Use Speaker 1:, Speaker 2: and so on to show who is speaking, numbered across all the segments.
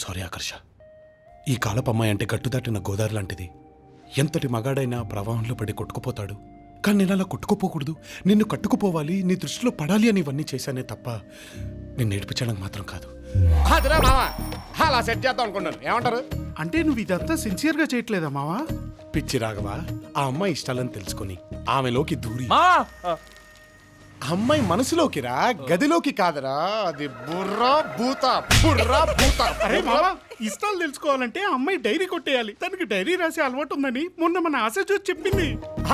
Speaker 1: I'm sorry ఆకర్ష. ఈ కాలపు అమ్మాయి అంటే గట్టుదాటిన గోదావరి లాంటిది. ఎంతటి మగాడైనా ప్రవాహంలో పడి కొట్టుకుపోతాడు. కానీ నేను అలా కొట్టుకుపోకూడదు, నిన్ను కట్టుకుపోవాలి, నీ దృష్టిలో పడాలి అని ఇవన్నీ చేశానే తప్ప నిన్ను ఏడిపించడానికి మాత్రం కాదు.
Speaker 2: అదిరా మావా, అలా సెట్ చేద్దాం అనుకున్నాను. ఏమంటారు?
Speaker 3: అంటే నువ్వు ఇదంతా సిన్సియర్గా చేయట్లేదా మావా?
Speaker 1: పిచ్చి రాఘవా, ఆ అమ్మాయి ఇష్టాలని తెలుసుకొని ఆమెలోకి దూరి
Speaker 2: అమ్మాయి మనసులోకి రా, గదిలోకి కాదురా. అది బుర్రా భూత, బుర్రా భూత.
Speaker 3: అరే మావా, ఇష్టాలు తెలుసుకోవాలంటే ఆ అమ్మాయి డైరీ కొట్టేయాలి. తనకి డైరీ రాసే అలవాటు ఉందని మొన్న మన ఆశ చూసి చెప్పింది.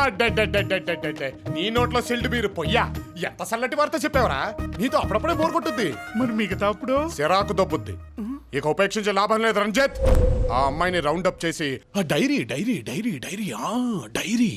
Speaker 2: అడ్డడ్డడ్డడ్డడ్డడ్డ. నీ నోట్లో సిల్డ్ మీరు పొయ్యా. ఎంత సల్లటి వార్త చెప్పావరా? నీతో అప్పుడప్పుడే బోర్ కొట్టుద్ది,
Speaker 3: మరి మిగతా అప్పుడు
Speaker 2: సిరాకు దొబ్బుద్ది. ఇక ఉపేక్షించే లాభం లేదు రంజిత్. ఆ అమ్మాయిని రౌండ్ అప్ చేసి
Speaker 1: ఆ dairy dairy dairy dairy dairy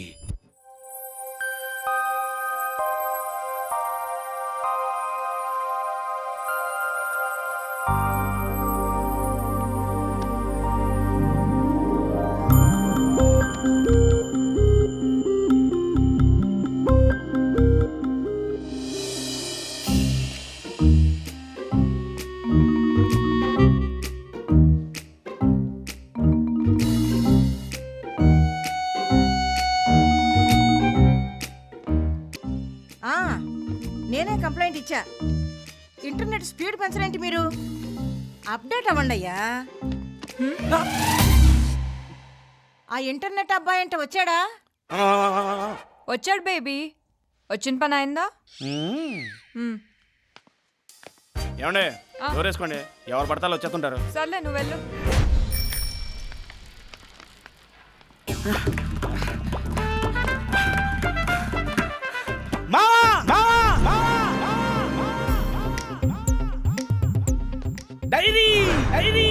Speaker 4: నేనే కంప్లైంట్ ఇచ్చా. ఇంటర్నెట్ స్పీడ్ పెంచలేంటి మీరు? అప్డేట్ అవ్వండి అయ్యా. ఆ ఇంటర్నెట్ అబ్బాయి అంటే వచ్చాడా?
Speaker 5: వచ్చాడు బేబీ. వచ్చిన పని అయిందా?
Speaker 6: ఏమండే ఎవరేసుకోండి, ఎవరు పడతాలో వచ్చేస్తుంటారు.
Speaker 5: సర్లే నువ్వు వెళ్ళు.
Speaker 6: డైరీ డైరీ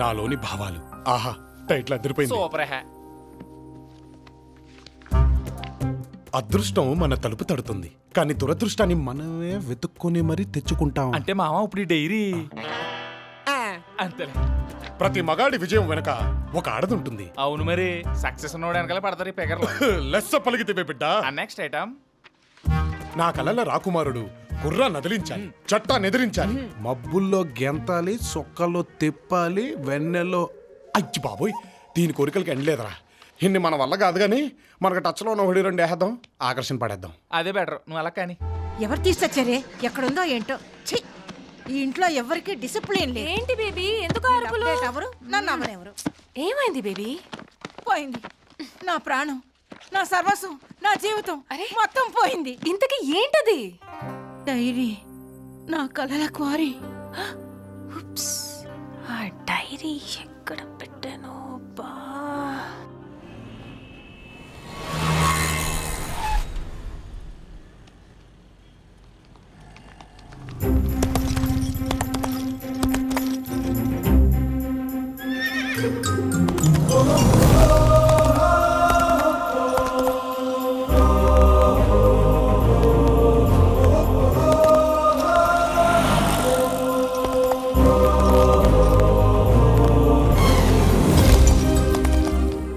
Speaker 1: నాలోని భావాలు ఆహా టైట్లు అదిరిపోయింది.
Speaker 6: సూపర్ హే.
Speaker 1: అదృష్టం మన తలుపు తడుతుంది, కానీ దురదృష్టాన్ని మనమే వెతుక్కొని మరీ తెచ్చుకుంటాం.
Speaker 6: అంటే మామ ఇప్పుడు ఈ డైరీ అంతేలే.
Speaker 1: ప్రతి మగాడి విజయం వెనక ఒక ఆడది ఉంటుంది.
Speaker 6: అవును మరి, సక్సెస్ ఉన్నోడు వెనకాల పడతారు ఈ పెగర్లు.
Speaker 1: లెస్స పలికితే బిడ్డ.
Speaker 6: నెక్స్ట్ ఐటమ్,
Speaker 1: నా కలల రాకుమారుడు కుర్రా నదిలించాలి, చట్టా నెదిరించాలి, మబ్బుల్లో గెంతాలి, సొక్కల్లో తిప్పాలి, వెన్నెల్లో. అయ్యి బాబోయ్, దీని కోరికలకి ఎండలేదురా. ఇన్ని మన వల్ల కాదు కానీ మనకు టచ్లో ఉన్న ఒకటి రెండు వేసేద్దాం, ఆకర్షణ పడేద్దాం.
Speaker 6: అదే బెటర్. నువ్వు అలా కానీ.
Speaker 4: ఎవరు తీసుకొచ్చారే? ఎక్కడుందో ఏంటో. ఛీ, ఈ ఇంట్లో ఎవరికి డిసిప్లిన్ లేదు.
Speaker 5: ఏంటి బేబీ, ఎందుకు అరుపులు?
Speaker 4: అప్డేట్ ఎవరు? నన్ను అవ్వనెవరు?
Speaker 5: ఏమైంది బేబీ?
Speaker 4: పోయింది నా ప్రాణం, నా సర్వస్వం, నా జీవితం మొత్తం పోయింది.
Speaker 5: ఇంతకీ ఏంటది?
Speaker 4: డైరీ, నా కలల క్వారీ.
Speaker 5: ఆ డైరీ ఎక్కడ పెట్టాను? బా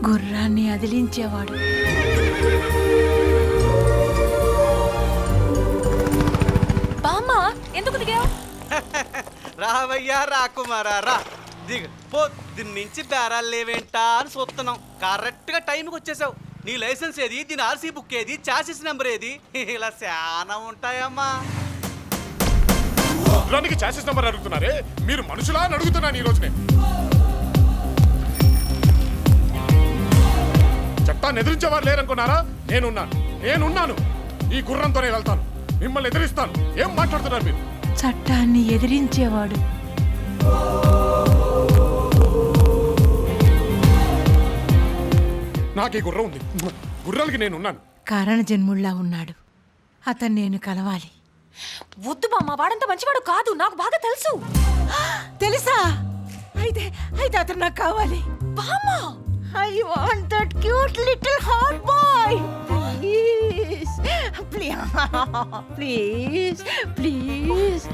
Speaker 4: గుర్రాన్ని అదిలించేవాడు.
Speaker 5: బామ్మా ఎందుకు దిగావు?
Speaker 7: రావయ్యా రాకుమారా రా దిగు. పొద్దున్నుంచి బేరాలు లేవేంటా అని చూస్తున్నాం. కరెక్ట్గా టైంకి వచ్చేసావు. నీ లైసెన్స్ ఏది, దీని ఆర్సీ బుక్ ఏది, చాసిస్ నెంబర్ ఏది, ఇలా చాలా ఉంటాయమ్మా.
Speaker 1: గుర్రానికి చాసిస్ నెంబర్ అడుగుతున్నారే, మీరు మనుషులా అని అడుగుతున్నాను ఈ రోజునే. చట్టాన్ని ఎదిరించేవారు లేరనుకున్నారా? నేనున్నాను. ఈ గుర్రంతోనే వెళ్తాను, మిమ్మల్ని ఎదిరిస్తాను. ఏం మాట్లాడుతున్నారు మీరు?
Speaker 4: చట్టాన్ని ఎదిరించేవాడు.
Speaker 2: నాకు ఈ గుర్రం ఉంది. గుర్రాలకి నేనున్నాను.
Speaker 4: కారణ జన్ముళ్ళా ఉన్నాడు. అతను నేను కలవాలి.
Speaker 5: వద్దు బామ్మ, వాడంత మంచివాడు కాదు, నాకు బాగా తెలుసు.
Speaker 4: తెలుసా? అయితే అయితే అతను నాకు కావాలి.
Speaker 5: బామ్మ,
Speaker 4: I want that cute little hot boy. Please please please.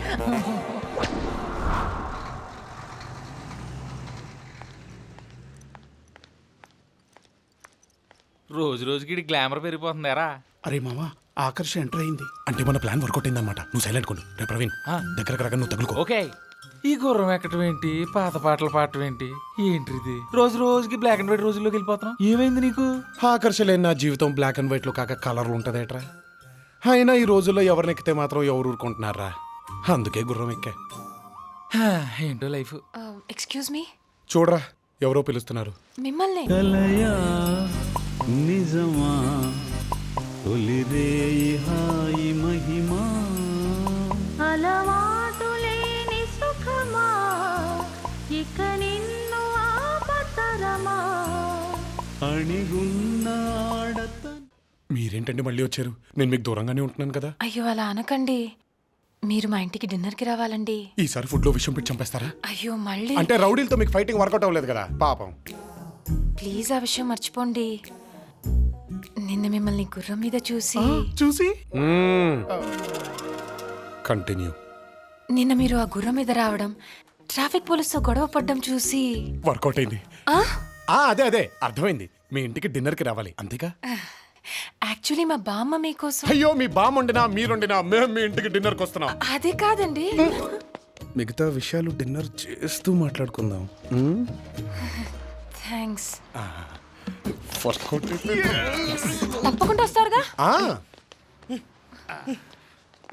Speaker 6: రోజు రోజుకి గ్లామర్ పెరిగిపోతుందారా.
Speaker 3: అరే మామ ఆకర్ష ఎంటర్ అయింది.
Speaker 1: అంటే మన ప్లాన్ వర్కౌట్ అయిందన్నమాట. నువ్వు సైలెంట్ కొండు. రే ప్రవీణ్, దగ్గరకు రాగా నువ్వు తగులుకో.
Speaker 6: ఓకే. ఈ గుర్రం ఎక్కటం ఏంటి, పాత పాటలు పాడటం ఏంటి, ఏంటిది? రోజు రోజుకి బ్లాక్ అండ్ వైట్ రోజుల్లోకి వెళ్ళిపోతున్నాం. ఏమైంది నీకు?
Speaker 1: ఆకర్షలేని నా జీవితం బ్లాక్ అండ్ వైట్ లో కాక కలర్లు ఉంటదేట్రా. అయినా ఈ రోజుల్లో ఎవరిని ఎక్కితే మాత్రం ఎవరు ఊరుకుంటున్నారా? అందుకే గుర్రం ఎక్కా.
Speaker 6: హా, ఏంటో లైఫ్.
Speaker 5: Excuse me.
Speaker 1: చూడరా, ఎవరో పిలుస్తున్నారు.
Speaker 5: మిమ్మల్ని.
Speaker 8: కలయా నిజమా తొలిరే హాయి మహిమా
Speaker 5: అలవాటు లేని సుఖమా, ఇక నిన్ను ఆపతరమా.
Speaker 8: అణిగున్న ఆడత.
Speaker 1: మీరేంటండి మళ్ళీ వచ్చారు? నేను మీకు దూరంగానే ఉంటున్నాను కదా.
Speaker 5: అయ్యో అలా అనకండి, మీరు మా ఇంటికి డిన్నర్కి రావాలండి.
Speaker 1: ఈసారి ఫుడ్ లో విషయం పెట్టి చంపేస్తారా?
Speaker 5: అయ్యో మళ్ళీ.
Speaker 1: అంటే రౌడీలతో మీకు ఫైటింగ్ వర్కౌట్ అవ్వలేదు కదా పాపం.
Speaker 5: ప్లీజ్ ఆ విషయం మర్చిపోండి. నిన్న మిమ్మల్ని గుర్రం మీద చూసి
Speaker 3: చూసి
Speaker 1: కంటిన్యూ.
Speaker 5: నిన్న మీరు ఆ గుర్రం మీద రావడం, ట్రాఫిక్ పోలీసుతో గొడవ పడ్డం చూసి
Speaker 1: వర్కౌట్ అయింది.
Speaker 5: ఆ?
Speaker 1: అదే అదే అర్థమైంది. మీ ఇంటికి డిన్నర్ కి రావాలి అంతేగా?
Speaker 5: యాక్చువల్లీ మా బామ్మ మీకోసం.
Speaker 1: అయ్యో, మీ బామ్మ వండినా మీరుండినా మేము మీ ఇంటికి డిన్నర్ కి వస్తున్నాం.
Speaker 5: అదే కాదండి.
Speaker 1: మిగతా విషయాలు డిన్నర్ చేస్తూ మాట్లాడుకుందాం.
Speaker 5: థ్యాంక్స్.
Speaker 1: వర్కౌట్
Speaker 5: తప్పకుండా వస్తారుగా.
Speaker 1: ఆ,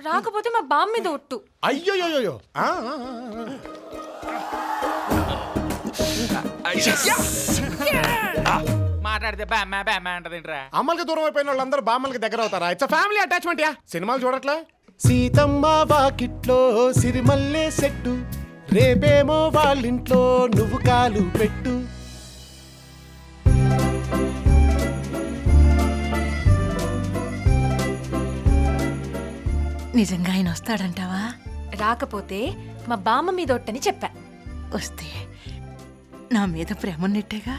Speaker 5: రాకపోతే మా బామ్మ మీద ఒట్టు.
Speaker 1: అయ్యోయ్యోయ్యో.
Speaker 6: మాట్లాడితే బ్యామ్మ బ్యామ్మ అంటదేంట్రా.
Speaker 1: అమ్మలకి దూరం అయిపోయిన వాళ్ళందరూ బామ్మలకి దగ్గర అవుతారా? It's family attachment yeah. సినిమాలు చూడట్లే? సీతమ్మ వాకిట్లో సిరిమల్లే సెట్టు, రేపేమో వాళ్ళింట్లో నువ్వు కాలు పెట్టు.
Speaker 4: నిజంగా ఆయన వస్తాడంటావా?
Speaker 5: రాకపోతే మా బామ్మ మీద ఒట్టని చెప్పా.
Speaker 4: వస్తే నా మీద ప్రేమ నెట్టేగా.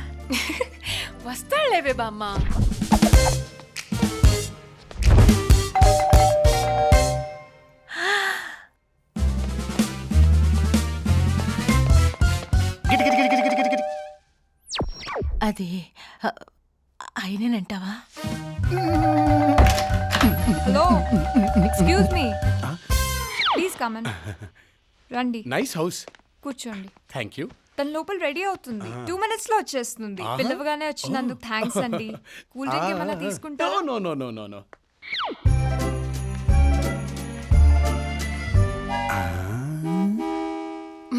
Speaker 5: వస్తాడులేవే బామ్మ.
Speaker 4: అది ఆయనేనంటావా?
Speaker 9: Hello, excuse me, please come. రండి,
Speaker 1: నైస్ హౌస్.
Speaker 9: కూర్చోండి.
Speaker 1: Thank you.
Speaker 9: తన లోపల రెడీ అవుతుంది, 2 minutes లో వచ్చేస్తుంది. పిలవగానే వచ్చినందుకు థ్యాంక్స్ అండి. కూల్ డ్రింక్ ఏమైనా తీసుకుంటారా?
Speaker 1: No no no no no.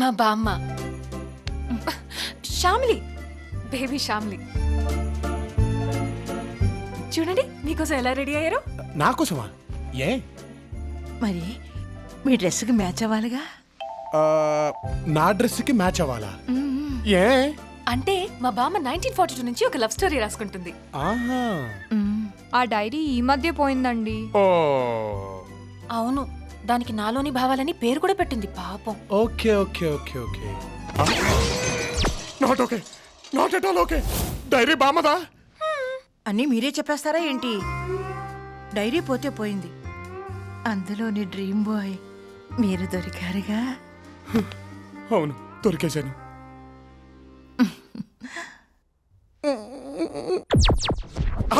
Speaker 5: మా బామ్మ శ్యామ్లి, బేబీ శ్యామ్లి. చూడండి మీకోసం ఎలా రెడీ అయ్యారు.
Speaker 1: నా కోసమా? ఏ?
Speaker 4: మరి మీ డ్రెస్కి మ్యాచ్ అవ్వాలిగా.
Speaker 1: నా డ్రెస్ కి మ్యాచ్ అవ్వాలా? ఏ?
Speaker 5: అంటే మా బామ్మ 1942 నుంచి ఒక లవ్ స్టోరీ రాసుకుంటుంది.
Speaker 1: ఆహా.
Speaker 9: ఆ డైరీ ఈ మధ్య పోయిందండి.
Speaker 1: ఓ,
Speaker 5: అవును, దానికి నాలోని భావాలని పేరు కూడా పెట్టింది పాపం.
Speaker 1: Okay okay okay okay. Not okay, not at all okay. Diary బామ్మదా?
Speaker 4: అన్నీ మీరే చెప్పేస్తారా ఏంటి? డైరీ పోతే పోయింది, అందులోని డ్రీమ్ బాయ్ మీరు దొరికారుగా.
Speaker 1: అవును, దొరికేశాను.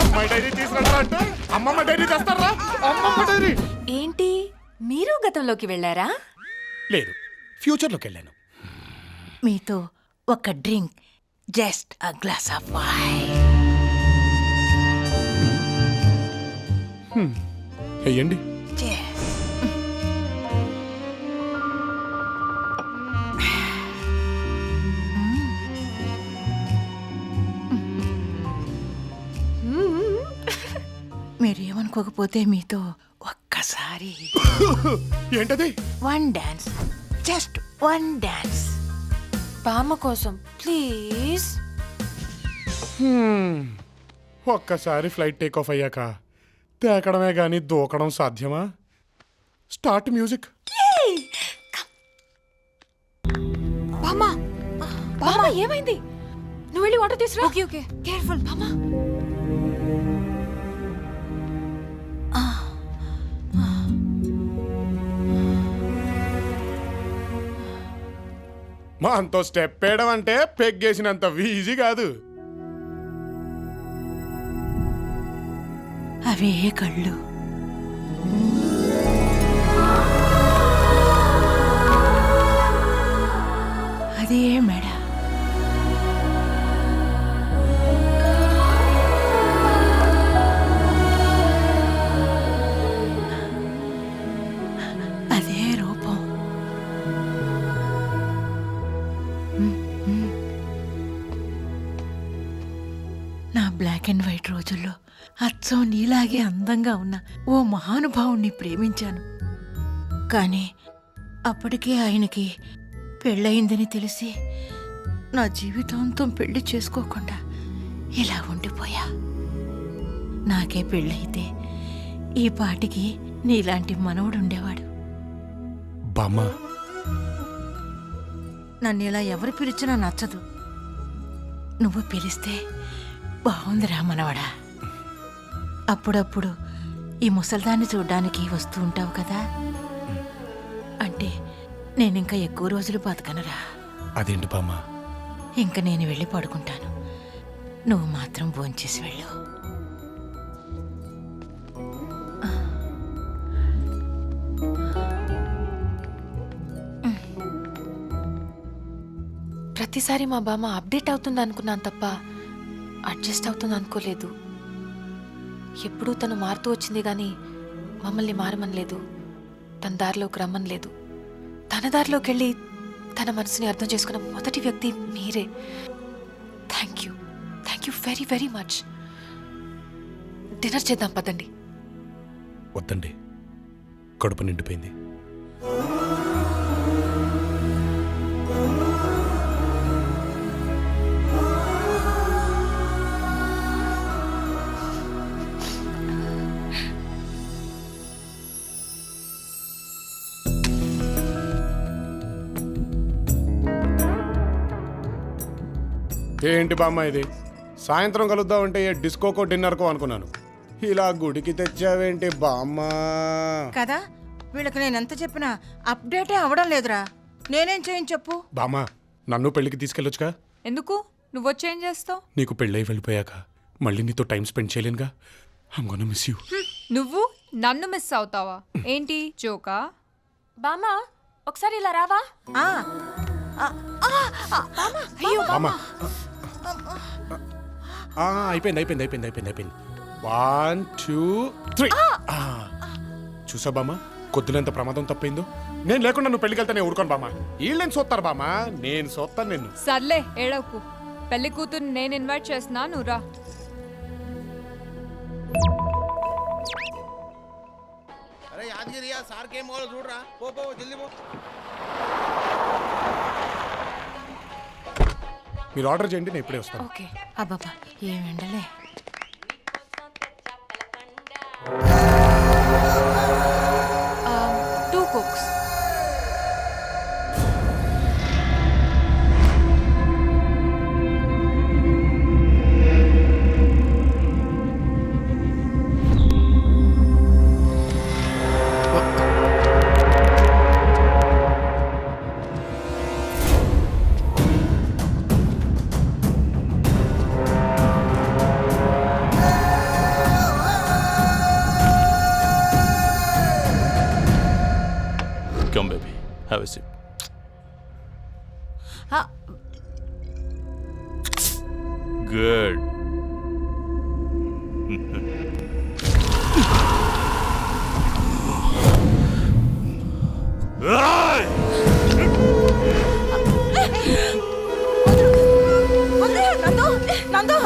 Speaker 1: అమ్మాయి డైరీ తీసుకురా అంటే అమ్మమ్మ డైరీ తెస్తారా? అమ్మమ్మ డైరీ
Speaker 5: ఏంటి, మీరు గతంలోకి వెళ్ళారా?
Speaker 1: లేదు, ఫ్యూచర్లోకి వెళ్ళాను.
Speaker 4: మీతో ఒక drink, just a glass of wine.
Speaker 1: వెయ్యండి.
Speaker 4: మీరేమనుకోకపోతే మీతో ఒక్కసారి
Speaker 1: ఏంటది?
Speaker 4: One dance, just one dance.
Speaker 5: బామ్మ కోసం ప్లీజ్.
Speaker 2: ఒక్కసారి ఫ్లైట్ టేక్ ఆఫ్ అయ్యాక తేకడమే కానీ దూకడం సాధ్యమా? Start music.
Speaker 5: బామ్మ బామ్మ ఏమైంది? నువ్వు వెళ్ళి వాటర్ తీసురా.
Speaker 9: ఓకే ఓకే కేర్ఫుల్
Speaker 5: బామ్మ
Speaker 2: మా అంతో స్టెప్ వేయడం అంటే పెగ్గేసినంత ఈజీ కాదు.
Speaker 4: అవే కళ్ళు, అదే మెడ, అదే రూపం. నా బ్లాక్ అండ్ వైట్ రోజుల్లో అచ్చం నీలాగే అందంగా ఉన్న ఓ మహానుభావుణ్ణి ప్రేమించాను. కానీ అప్పటికే ఆయనకి పెళ్ళయిందని తెలిసి నా జీవితాంతం పెళ్లి చేసుకోకుండా ఇలా ఉండిపోయా. నాకే పెళ్ళయితే ఈ పాటికి నీలాంటి మనవడు ఉండేవాడు.
Speaker 2: బామ్మ,
Speaker 4: నన్ను ఇలా ఎవరు పిలిచినా నచ్చదు. నువ్వు పిలిస్తే బాగుందిరా మనవడా. అప్పుడప్పుడు ఈ ముసల్దాన్ని చూడ్డానికి వస్తూ ఉంటావు కదా, అంటే నేనింకా ఎక్కువ రోజులు బతకనురా.
Speaker 2: అదేంటి బామ్మ?
Speaker 4: ఇంక నేను వెళ్ళి పడుకుంటాను. నువ్వు మాత్రం భోంచేసి వెళ్ళు.
Speaker 5: ప్రతిసారి మా బామ్మ అప్డేట్ అవుతుంది అనుకున్నాను తప్ప అడ్జస్ట్ అవుతుంది అనుకోలేదు. ఎప్పుడూ తను మారుతూ వచ్చింది కానీ మమ్మల్ని మారమనలేదు, తన దారిలోకి రమ్మనలేదు. తన దారిలోకి వెళ్ళి తన మనసుని అర్థం చేసుకున్న మొదటి వ్యక్తి మీరే. Thank you very very much. Dinner చేద్దాం పదండి.
Speaker 2: వద్దండి, కడుపు నిండిపోయింది. ఏంటి బామ్మ ఇది? సాయంత్రం కలుద్దామంటే ఏ డిస్కోకో డిన్నర్కో అనుకున్నాను. ఇలా గుడికి తెచ్చావేంటి బామ్మ?
Speaker 4: కదా, వీళ్ళకి నేను ఎంత చెప్పినా అప్డేటే అవడం లేదురా. నేనేం చేయను చెప్పు.
Speaker 2: బామ్మ, నన్ను పెళ్లికి తీసుకెళ్ళొచ్చుగా?
Speaker 9: ఎందుకు నువ్వు వచ్చేం చేస్తావు?
Speaker 2: నీకు పెళ్ళై వెళ్ళిపోయాక మళ్ళీ నీతో టైం స్పెండ్ చేయలేనుగా. I'm gonna miss you.
Speaker 9: నువ్వు నన్ను మిస్ అవుతావా ఏంటి? జోకా?
Speaker 5: బామ్మ ఒకసారి ఇలా రావా?
Speaker 4: ఆ,
Speaker 5: అయ్యో
Speaker 2: బామ్మ, అయిపోయింది. 1 2 3. చూసా బామ్మ, కొద్దులంత ప్రమాదం తప్పైందో. నేను లేకుండా నువ్వు పెళ్లికి వెళ్తే నేను ఊరుకోను బామ్మ. వీళ్ళని చూస్తారు బామ్మ, నేను చూస్తాను నిన్ను.
Speaker 9: సర్లే ఏడవకు. పెళ్లి కూతుర్ని నేను ఇన్వైట్ చేస్తున్నా, నువ్వు రా.
Speaker 10: అరే యాదగిరి సార్కి ఏం మోలో చూడరా. పో జల్దీ పో.
Speaker 2: మీరు ఆర్డర్ చేయండి, నేను ఇప్పుడే వస్తాను.
Speaker 5: ఓకే.
Speaker 4: అబ్బాబా ఏం ఎండలే.
Speaker 5: 2 cokes.
Speaker 8: Come, baby. Have a sip. Good.
Speaker 4: నందు,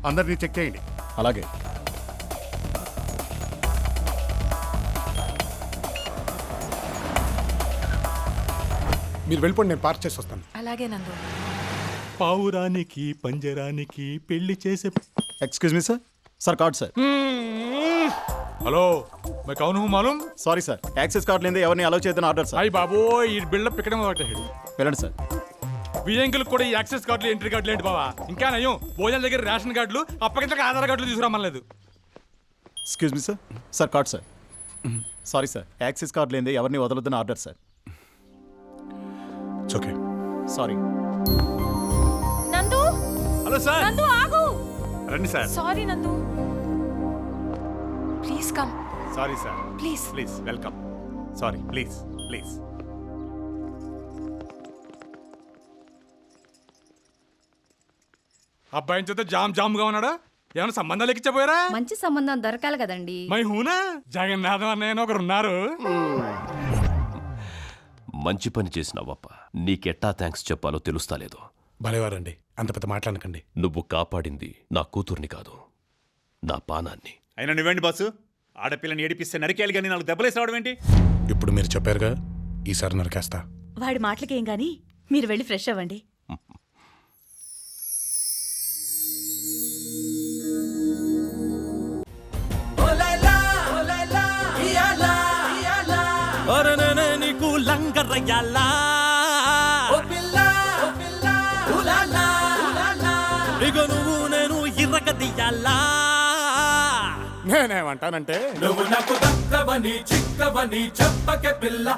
Speaker 3: అందరినీ చెక్ చేయండి.
Speaker 1: అలాగే. మీరు వెళ్ళిపోండి, నేను పార్క్ చేసి వస్తాను.
Speaker 5: అలాగే నందు.
Speaker 3: పావురానికి పంజరానికి పెళ్లి చేసే
Speaker 11: excuse me sir sir card sir
Speaker 6: hello మై కౌన్ హూ మాలూం
Speaker 11: సారీ సార్ యాక్సెస్ కార్డ్ లేదే ఎవరిని అలౌ చేయదని ఆర్డర్ సార్
Speaker 6: అయ్యి బాబో ఈ బిల్డప్ ఇక్కడ మొదలెట్టాడు.
Speaker 11: వెళ్ళండి సార్.
Speaker 6: బియ్యంకులు కూడా ఈ యాక్సెస్ కార్డులు ఎంట్రీ కార్డులు ఏంటి బావా? ఇంకా నయం భోజనం దగ్గర రేషన్ కార్డులు అప్పగించక ఆధార్ కార్డులు తీసుకురామలేదు.
Speaker 11: Excuse me sir sir card sir sorry sir access card లేదే ఎవరిని వదలొద్దని order sir.
Speaker 2: It's okay.
Speaker 11: Sorry.
Speaker 5: Nandu
Speaker 6: hello sir
Speaker 5: Nandu ఆగు.
Speaker 6: రండి sir.
Speaker 5: Sorry Nandu. Please come.
Speaker 6: Sorry sir
Speaker 5: please.
Speaker 6: Please welcome. Sorry please please. అబ్బాయిని చూస్తే జామ్ జామ్గా ఉన్నాడా? ఏమైనా సంబంధాలు ఎక్కించబోయారా?
Speaker 9: మంచి సంబంధం దొరకాలి కదండి.
Speaker 6: మై హూనా జగన్నాథం అన్నయ్య ఒకరు ఉన్నారు.
Speaker 8: మంచి పని చేసినావప్ప. నీకెట్టా థ్యాంక్స్ చెప్పాలో తెలుస్తాలేదు.
Speaker 2: భలేవారండి, అంత పెద్ద మాట్లాడకండి.
Speaker 8: నువ్వు కాపాడింది నా కూతుర్ని కాదు, నా పానాన్ని.
Speaker 3: అయినా నువ్వేంటి బాసు, ఆడపిల్లని ఏడిపిస్తే నరికేయాలి కానీ నాకు దెబ్బలేసి రావడం ఏంటి?
Speaker 2: ఇప్పుడు మీరు చెప్పారుగా, ఈసారి నరికేస్తా.
Speaker 4: వాడి మాటలకేం గాని మీరు వెళ్ళి ఫ్రెష్ అవ్వండి.
Speaker 7: నీకు లంగరయ్యాలా ఇక నువ్వు నేను ఇరగదీయాలా.
Speaker 2: నేనేమంటానంటే
Speaker 7: నువ్వు నాకు దక్కవని చిక్కవని చెప్పకే పిల్ల